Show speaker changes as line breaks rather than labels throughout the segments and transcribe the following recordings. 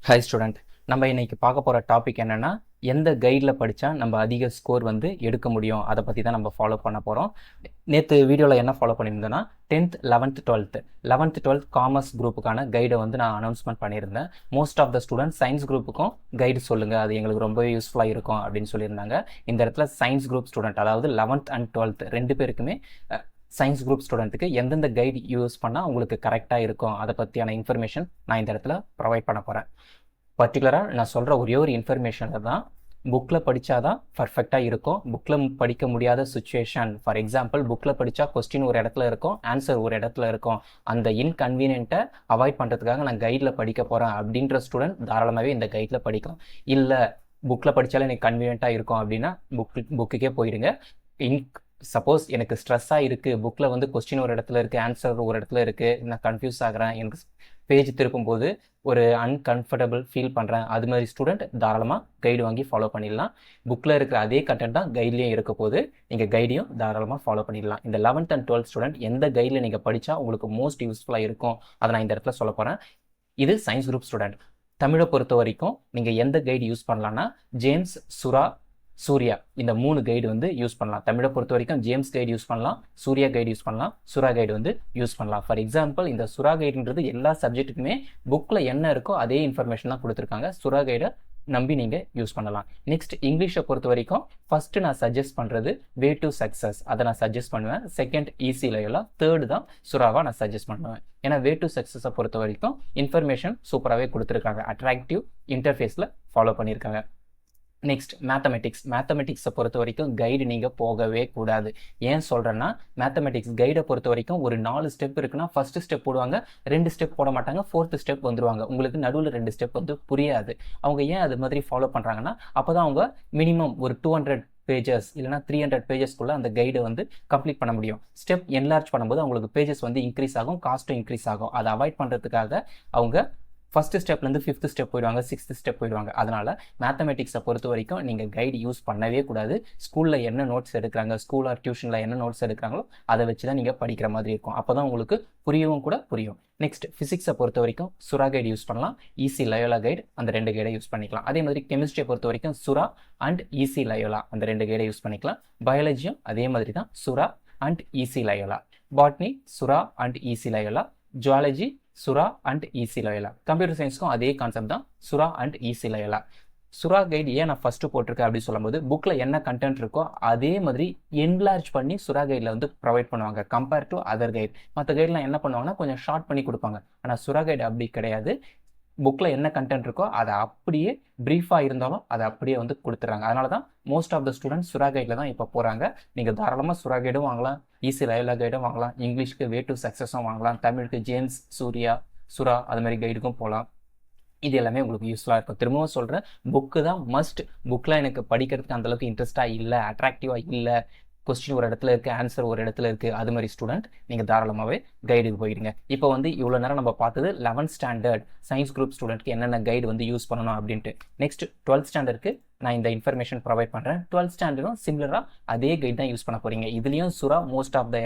Hi student, நம்ம இன்னைக்கு பார்க்க போகிற டாபிக் என்னென்னா எந்த கைடில் படித்தா நம்ம அதிக ஸ்கோர் வந்து எடுக்க முடியும் அதை பற்றி தான் நம்ம ஃபாலோ பண்ண போகிறோம். நேற்று வீடியோவில் என்ன follow பண்ணியிருந்தேன்னா 10th 11th 12th commerce குரூப்புக்கான கைடை வந்து நான் அனௌன்ஸ்மெண்ட் பண்ணியிருந்தேன். Most of the student science குரூப்புக்கும் கைடு சொல்லுங்கள், அது எங்களுக்கு ரொம்பவே யூஸ்ஃபுல்லாக இருக்கும் அப்படின்னு சொல்லியிருந்தாங்க. இந்த இடத்துல சயின்ஸ் குரூப் ஸ்டூடெண்ட், அதாவது 11th and 12th ரெண்டு பேருக்குமே சயின்ஸ் குரூப் ஸ்டூடெண்ட்டுக்கு எந்தெந்த கைடு யூஸ் பண்ணால் உங்களுக்கு கரெக்டாக இருக்கும் அதை பற்றியான இன்ஃபர்மேஷன் நான் இந்த இடத்துல ப்ரொவைட் பண்ண போகிறேன். பர்டிகுலராக நான் சொல்கிற ஒரே ஒரு இன்ஃபர்மேஷனில் தான் புக்கில் படித்தாதான் பர்ஃபெக்டாக இருக்கும். புக்கில் படிக்க முடியாத சுச்சுவேஷன், ஃபார் எக்ஸாம்பிள் புக்கில் படித்தா கொஸ்டின் ஒரு இடத்துல இருக்கும், ஆன்சர் ஒரு இடத்துல இருக்கும், அந்த இன்கன்வீனியன்ட்டை அவாய்ட் பண்ணுறதுக்காக நான் கைடில் படிக்க போகிறேன் அப்படின்ற ஸ்டூடெண்ட் தாராளமாகவே இந்த கைடில் படிக்கலாம். இல்லை புக்கில் படித்தாலே எனக்கு கன்வீனியண்ட்டாக இருக்கும் அப்படின்னா புக்குக்கே போயிடுங்க. சப்போஸ் எனக்கு ஸ்ட்ரெஸ்ஸாக இருக்குது, புக்கில் வந்து கொஸ்டின் ஒரு இடத்துல இருக்குது, ஆன்சர் ஒரு இடத்துல இருக்குது, நான் கன்ஃபியூஸ் ஆகிறேன், எனக்கு பேஜ் திருப்பும்போது ஒரு அன்கம்ஃபர்டபுள் ஃபீல் பண்ணுறேன், அது மாதிரி ஸ்டூடெண்ட் தாராளமாக கைடு வாங்கி ஃபாலோ பண்ணிடலாம். புக்கில் இருக்கிற அதே கண்டென்ட் தான் கைட்லேயும் இருக்க போது, நீங்கள் கைடையும் தாராளமாக ஃபாலோ பண்ணிடலாம். இந்த 11th and 12th ஸ்டூடெண்ட் எந்த கைடில் நீங்கள் படித்தா உங்களுக்கு மோஸ்ட் யூஸ்ஃபுல்லாக இருக்கும் அதை நான் இந்த இடத்துல சொல்ல போகிறேன். இது சயின்ஸ் குரூப் ஸ்டூடெண்ட். தமிழை பொறுத்த வரைக்கும் நீங்கள் எந்த கைடு யூஸ் பண்ணலான்னா ஜேம்ஸ், சுரா, சூர்யா இந்த 3 கைடு வந்து யூஸ் பண்ணலாம். தமிழை பொறுத்த வரைக்கும் ஜேம்ஸ் கைடு யூஸ் பண்ணலாம், சூர்யா கைடு யூஸ் பண்ணலாம், சுரா கைடு வந்து யூஸ் பண்ணலாம். ஃபார் எக்ஸாம்பிள் இந்த சுரா கைடுன்றது எல்லா சப்ஜெக்ட்டுக்குமே புக்கில் என்ன இருக்கோ அதே இன்ஃபர்மேஷன் தான் கொடுத்துருக்காங்க. சுரா கைடை நம்பி நீங்கள் யூஸ் பண்ணலாம். நெக்ஸ்ட் இங்கிலீஷை பொறுத்த வரைக்கும் ஃபஸ்ட்டு நான் சஜஸ்ட் பண்ணுறது வே டு சக்ஸஸ், அதை நான் சஜஸ்ட் பண்ணுவேன். செகண்ட் ஈஸி லயோலா, தேர்டு தான் சுராவா நான் சஜஸ்ட் பண்ணுவேன். ஏன்னா வே டு சக்ஸஸை பொறுத்த வரைக்கும் இன்ஃபர்மேஷன் சூப்பராகவே கொடுத்துருக்காங்க, அட்ராக்டிவ் இன்டர்ஃபேஸில் ஃபாலோ பண்ணியிருக்காங்க. நெக்ஸ்ட் மேத்தமெட்டிக்ஸை பொறுத்த வரைக்கும் கைடு நீங்கள் போகவே கூடாது. ஏன் சொல்கிறேன்னா மேத்தமெட்டிக்ஸ் கைடை பொறுத்த வரைக்கும் ஒரு 4 ஸ்டெப் இருக்குன்னா ஃபஸ்ட்டு ஸ்டெப் போடுவாங்க, 2 ஸ்டெப் போட மாட்டாங்க, 4th ஸ்டெப் வந்துடுவாங்க. உங்களுக்கு நடுவில் 2 ஸ்டெப் வந்து புரியாது. அவங்க ஏன் அது மாதிரி ஃபாலோ பண்ணுறாங்கன்னா அப்போ தான் அவங்க மினிமம் ஒரு 200 பேஜஸ் இல்லைனா 300 பேஜஸ்க்குள்ளே அந்த கைடை வந்து கம்ப்ளீட் பண்ண முடியும். ஸ்டெப் என்லார்ஜ் பண்ணும்போது அவங்களுக்கு பேஜஸ் வந்து இன்க்ரீஸ் ஆகும், காஸ்ட்டும் இன்க்ரீஸ் ஆகும். அதை அவாய்ட் பண்ணுறதுக்காக அவங்க ஃபஸ்ட்டு ஸ்டெப்லேருந்து 5th ஸ்டெப் போயிடுவாங்க, 6th ஸ்டெப் போயிடுவாங்க. அதனால் மேத்தமெட்டிக்ஸை பொறுத்த வரைக்கும் நீங்கள் கைடு யூஸ் பண்ணவே கூடாது. ஸ்கூலில் என்ன நோட்ஸ் எடுக்கிறாங்க, ஸ்கூல் ஆர் டியூஷனில் என்ன நோட்ஸ் எடுக்கிறாங்களோ அதை வச்சு தான் நீங்கள் படிக்கிற மாதிரி இருக்கும். அப்போ தான் உங்களுக்கு புரியும். நெக்ஸ்ட் ஃபிசிக்ஸை பொறுத்த வரைக்கும் சுரா கைடு யூஸ் பண்ணலாம், ஈஸி லயோலா கைடு அந்த 2 கைடை யூஸ் பண்ணிக்கலாம். அதே மாதிரி கெமிஸ்ட்ரியை பொறுத்த வரைக்கும் சுரா அண்ட் ஈஸி லயோலா அந்த 2 கைடை யூஸ் பண்ணிக்கலாம். பயாலஜியும் அதே மாதிரி தான், சுரா அண்ட் ஈஸி லயோலா. பாட்னி சுரா அண்ட் ஈஸி லயோலா. ஜுவாலஜி சுரா அண்ட் ஈஸி லயோலா. கம்ப்யூட்டர் சயின்ஸ்க்கும் அதே கான்செப்ட் தான், சுரா அண்ட் ஈஸி லயோலா. சுரா கைடு ஏன் நான் ஃபஸ்ட்டு போட்டிருக்கேன் அப்படின்னு சொல்லும்போது புக்கில் என்ன கண்டென்ட் இருக்கோ அதே மாதிரி என்லார்ஜ் பண்ணி சுரா கைடில் வந்து ப்ரொவைட் பண்ணுவாங்க கம்பேர் டு அதர் கைட். மற்ற கைட்லாம் என்ன பண்ணுவாங்கன்னா கொஞ்சம் ஷார்ட் பண்ணி கொடுப்பாங்க. ஆனால் சுரா கைடு அப்படி கிடையாது. புக்கில் என்ன கண்டென்ட் இருக்கோ அதை அப்படியே ப்ரீஃபாக இருந்தாலும் அதை அப்படியே வந்து கொடுத்துட்றாங்க. அதனால தான் மோஸ்ட் ஆஃப் த ஸ்டூடெண்ட்ஸ் சுரா கைடில் தான் இப்போ போகிறாங்க. நீங்கள் தாராளமாக சுரா கைடும் வாங்கலாம், ஈஸி லயோலா கைடும் வாங்கலாம், இங்கிலீஷ்க்கு வே டு சக்ஸஸும் வாங்கலாம், தமிழுக்கு ஜேம்ஸ், சூர்யா, சுரா அது மாதிரி கைடுக்கும் போகலாம். இது எல்லாமே உங்களுக்கு யூஸ்ஃபுல்லாக இருக்கும். திரும்பவும் சொல்கிறேன், புக்கு தான் மஸ்ட். புக்கில் எனக்கு படிக்கிறதுக்கு அந்தளவுக்கு இன்ட்ரெஸ்ட்டாக இல்லை, அட்ராக்டிவாக இல்லை, கொஸ்டின் ஒரு இடத்துல இருக்குது, ஆன்சர் ஒரு இடத்துல இருக்குது, அது மாதிரி ஸ்டூடெண்ட் நீங்கள் தாராளமாகவே கைடுக்கு போயிடுங்க. இப்போ வந்து இவ்வளோ நேரம் நம்ம பார்த்தது 11th ஸ்டாண்டர்ட் சயின்ஸ் குரூப் ஸ்டூடெண்ட்க்கு என்னென்ன கைடு வந்து யூஸ் பண்ணணும் அப்படின்ட்டு. நெக்ஸ்ட் 12th ஸ்டாண்டர்டுக்கு நான் இந்த இன்ஃபர்மேஷன் ப்ரொவைட் பண்ணுறேன். 12th ஸ்டாண்டர்டும் சிமிலராக அதே கைடு தான் யூஸ் பண்ண போகிறீங்க. இதுலேயும் சுரா மோஸ்ட் ஆஃப் த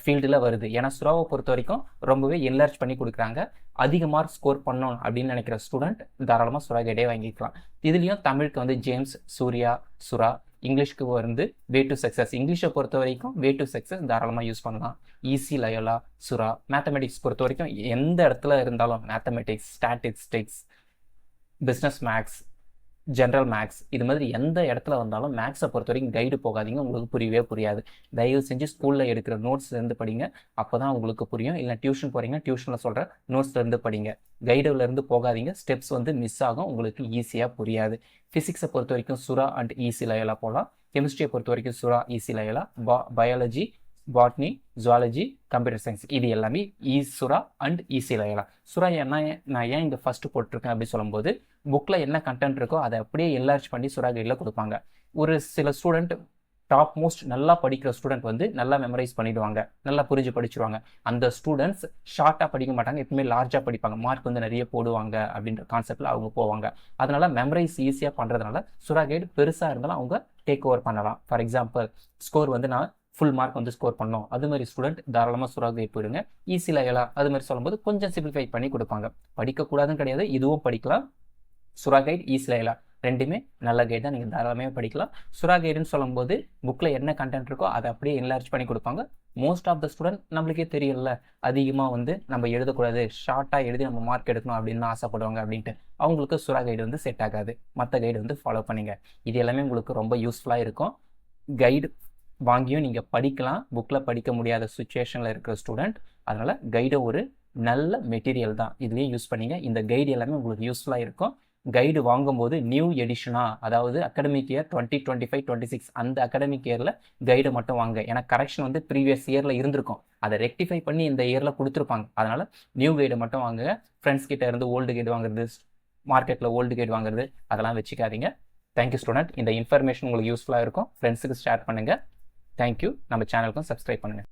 ஃபீல்டில் வருது. ஏன்னா சுராவை பொறுத்த வரைக்கும் ரொம்பவே என்லார்ஜ் பண்ணி கொடுக்குறாங்க. அதிக மார்க் ஸ்கோர் பண்ணணும் அப்படின்னு நினைக்கிற ஸ்டூடெண்ட் தாராளமாக சுரா கைடே வாங்கிக்கலாம். இதுலேயும் தமிழுக்கு வந்து ஜேம்ஸ், சூர்யா, சுரா. இங்கிலீஷ்க்கு வந்து வே டு சக்ஸஸ். இங்கிலீஷை பொறுத்த வரைக்கும் வே டு சக்ஸஸ் தாராளமாக யூஸ் பண்ணலாம். Easy Loyola, Sura. மேத்தமெட்டிக்ஸ் பொறுத்த வரைக்கும் எந்த இடத்துல இருந்தாலும் mathematics, statistics, business maths, general maths இது மாதிரி எந்த இடத்துல வந்தாலும் மேக்ஸை பொறுத்த வரைக்கும் கைடு போகாதீங்க, உங்களுக்கு புரியவே புரியாது. தயவு செஞ்சு ஸ்கூலில் எடுக்கிற நோட்ஸ்லேருந்து படிங்க, அப்போ தான் உங்களுக்கு புரியும். இல்லை டியூஷன் போகிறீங்க, டியூஷனில் சொல்கிற நோட்ஸ்லேருந்து படிங்க, கைடுலேருந்து போகாதீங்க. ஸ்டெப்ஸ் வந்து மிஸ் ஆகும், உங்களுக்கு ஈஸியாக புரியாது. ஃபிசிக்ஸை பொறுத்த வரைக்கும் சுரா அண்ட் ஈஸி லயோலா போகலாம். கெமிஸ்ட்ரியை பொறுத்த வரைக்கும் சுரா, easy Loyola. Biology, botany, zoology, computer science இது எல்லாமே சுரா அண்ட் ஈஸி லயோலா. சுரா நான் ஏன் இங்கே ஃபஸ்ட்டு போட்டிருக்கேன் அப்படின்னு சொல்லும்போது புக்கில் என்ன கண்டென்ட் இருக்கோ அதை அப்படியே என்லார்ஜ் பண்ணி சுரா கைடில் கொடுப்பாங்க. ஒரு சில ஸ்டூடெண்ட் டாப் மோஸ்ட் நல்லா படிக்கிற ஸ்டூடெண்ட் வந்து நல்லா மெமரைஸ் பண்ணிடுவாங்க, நல்லா புரிஞ்சு படிச்சுருவாங்க. அந்த ஸ்டூடெண்ட்ஸ் ஷார்ட்டாக படிக்க மாட்டாங்க, எப்பவுமே லார்ஜாக படிப்பாங்க, மார்க் வந்து நிறைய போடுவாங்க அப்படின்ற கான்செப்டில் அவங்க போவாங்க. அதனால மெமரைஸ் ஈஸியாக பண்ணுறதுனால சுரா கைடு பெருசாக இருந்தாலும் அவங்க டேக் ஓவர் பண்ணலாம். ஃபார் எக்ஸாம்பிள் ஸ்கோர் வந்து நான் ஃபுல் மார்க் வந்து ஸ்கோர் பண்ணோம் அது மாதிரி ஸ்டூடெண்ட் தாராளமாக சுறா கைட் போயிடுங்க. ஈஸி லைலா அது மாதிரி சொல்லும்போது கொஞ்சம் சிம்பிளிஃபை பண்ணி கொடுப்பாங்க. படிக்கக்கூடாதுன்னு கிடையாது, இதுவும் படிக்கலாம். சுறா கைட், ஈஸி லைலா ரெண்டுமே நல்ல கைட் தான், நீங்கள் தாராளமாக படிக்கலாம். சுறா கைடுன்னு சொல்லும்போது புக்கில் என்ன கண்டென்ட் இருக்கோ அதை அப்படியே என்லார்ஜ் பண்ணி கொடுப்பாங்க. மோஸ்ட் ஆஃப் த ஸ்டூடெண்ட் நம்மளுக்கே தெரியல அதிகமாக வந்து நம்ம எழுதக்கூடாது, ஷார்ட்டாக எழுதி நம்ம மார்க் எடுக்கணும் அப்படின்னு ஆசைப்படுவாங்க அப்படின்ட்டு. அவங்களுக்கு சுறா கைடு வந்து செட் ஆகாது. மற்ற கைடு வந்து ஃபாலோ பண்ணிங்க. இது எல்லாமே உங்களுக்கு ரொம்ப யூஸ்ஃபுல்லாக இருக்கும். கைடு வாங்கியும் நீங்கள் படிக்கலாம், புக்கில் படிக்க முடியாத சுச்சுவேஷனில் இருக்கிற ஸ்டூடெண்ட். அதனால் கைடை ஒரு நல்ல மெட்டீரியல் தான், இதுலேயும் யூஸ் பண்ணிங்க. இந்த கைடு எல்லாமே உங்களுக்கு யூஸ்ஃபுல்லாக இருக்கும். கைடு வாங்கும்போது நியூ எடிஷனாக, அதாவது அகடமிக் இயர் 2025-26 அந்த அகடமிக் இயரில் கைடு மட்டும் வாங்க. ஏன்னா கரெக்ஷன் வந்து ப்ரீவியஸ் இயரில் இருந்திருக்கும், அதை ரெக்டிஃபை பண்ணி இந்த இயரில் கொடுத்துருப்பாங்க. அதனால் நியூ கைடு மட்டும் வாங்குங்க. ஃப்ரெண்ட்ஸ் கிட்ட இருந்து ஓல்டு கைடு வாங்குறது, மார்க்கெட்டில் ஓல்டு கைடு வாங்குறது அதெல்லாம் வச்சுக்காதீங்க. Thank you student. இந்த இன்ஃபர்மேஷன் உங்களுக்கு யூஸ்ஃபுல்லாக இருக்கும். ஃப்ரெண்ட்ஸுக்கு ஷேர் பண்ணுங்கள். தேங்க்யூ. நம்ம சேனலுக்கும் சப்ஸ்கிரைப் பண்ணுங்கள்.